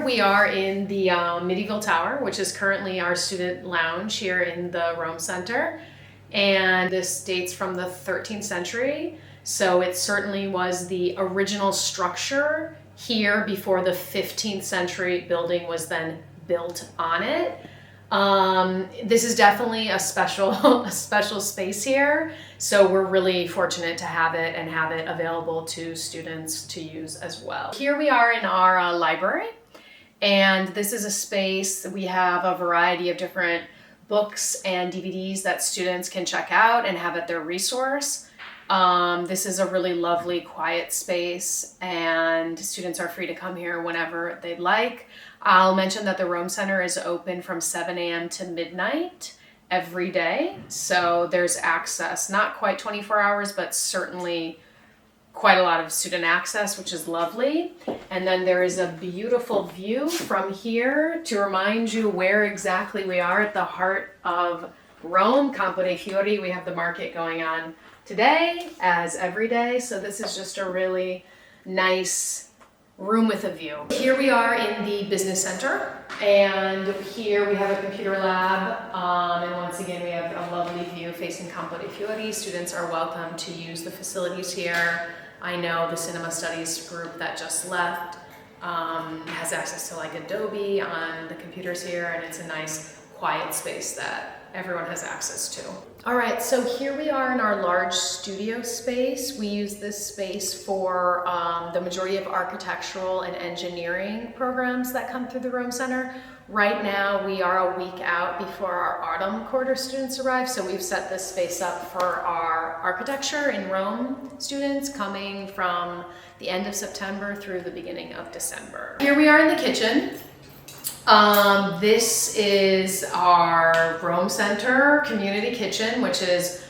Here we are in the medieval tower, which is currently our student lounge here in the Rome Center. And this dates from the 13th century. So it certainly was the original structure here before the 15th century building was then built on it. This is definitely a special space here. So we're really fortunate to have it and have it available to students to use as well. Here we are in our library, and this is a space that we have a variety of different books and DVDs that students can check out and have at their resource. This is a really lovely, quiet space, and students are free to come here whenever they'd like. I'll mention that the Rome Center is open from 7 a.m. to midnight every day, so there's access, not quite 24 hours, but certainly quite a lot of student access, which is lovely. And then there is a beautiful view from here to remind you where exactly we are at the heart of Rome, Campo de Fiori. We have the market going on today as every day, so this is just a really nice room with a view. Here we are in the business center, and here we have a computer lab, and once again we have a lovely view facing Campo de Fiori. Students are welcome to use the facilities here. I know the cinema studies group that just left has access to like Adobe on the computers here, and it's a nice quiet space that everyone has access to. All right, so here we are in our large studio space. We use this space for the majority of architectural and engineering programs that come through the Rome Center. Right now, we are a week out before our autumn quarter students arrive, so we've set this space up for our architecture in Rome students coming from the end of September through the beginning of December. Here we are in the kitchen. This is our Rome Center community kitchen, which is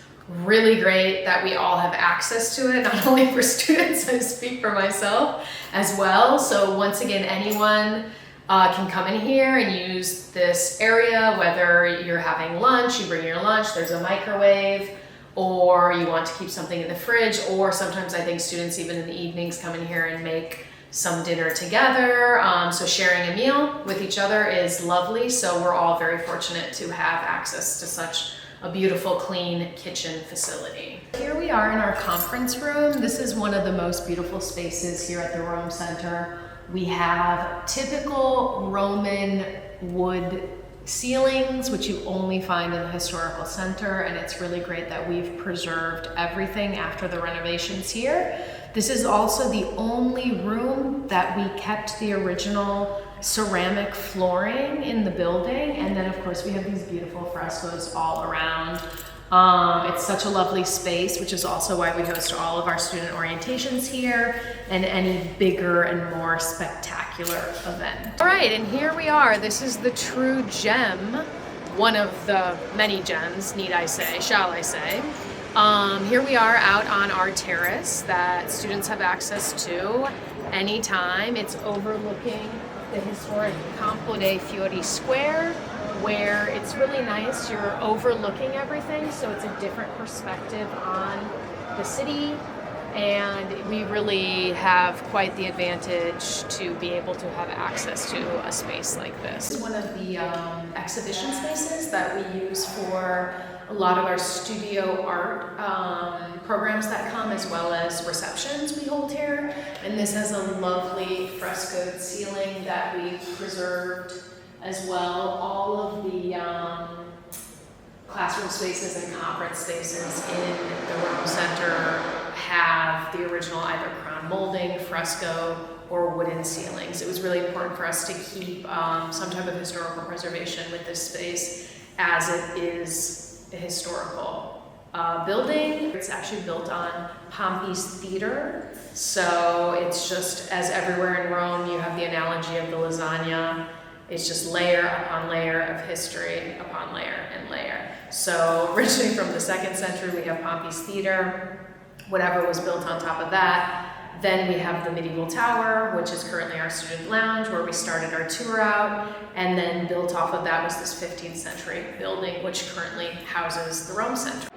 really great that we all have access to it, not only for students, I speak for myself as well. So once again, anyone can come in here and use this area, whether you're having lunch, you bring your lunch, there's a microwave, or you want to keep something in the fridge, or sometimes I think students even in the evenings come in here and make some dinner together. So sharing a meal with each other is lovely. So we're all very fortunate to have access to such a beautiful, clean kitchen facility. Here we are in our conference room. This is one of the most beautiful spaces here at the Rome Center. We have typical Roman wood ceilings, which you only find in the historical center, and it's really great that we've preserved everything after the renovations here. This is also the only room that we kept the original ceramic flooring in the building, and then of course we have these beautiful frescoes all around. It's such a lovely space, which is also why we host all of our student orientations here and any bigger and more spectacular event. All right, and here we are. This is the true gem, one of the many gems, need I say, shall I say. Here we are out on our terrace that students have access to anytime. It's overlooking the historic Campo de Fiori Square, where it's really nice. You're overlooking everything, so it's a different perspective on the city, and we really have quite the advantage to be able to have access to a space like this. This is one of the exhibition spaces that we use for a lot of our studio art programs that come, as well as receptions we hold here. And this has a lovely frescoed ceiling that we preserved as well. All of the classroom spaces and conference spaces in the Rome Center have the original either crown molding, fresco, or wooden ceilings. It was really important for us to keep some type of historical preservation with this space, as it is a historical building. It's actually built on Pompey's theater, so it's just, as everywhere in Rome, you have the analogy of the lasagna. It's just layer upon layer of history upon layer and layer. So originally from the 2nd century, we have Pompey's theater, whatever was built on top of that. Then we have the medieval tower, which is currently our student lounge, where we started our tour out. And then built off of that was this 15th century building, which currently houses the Rome Center.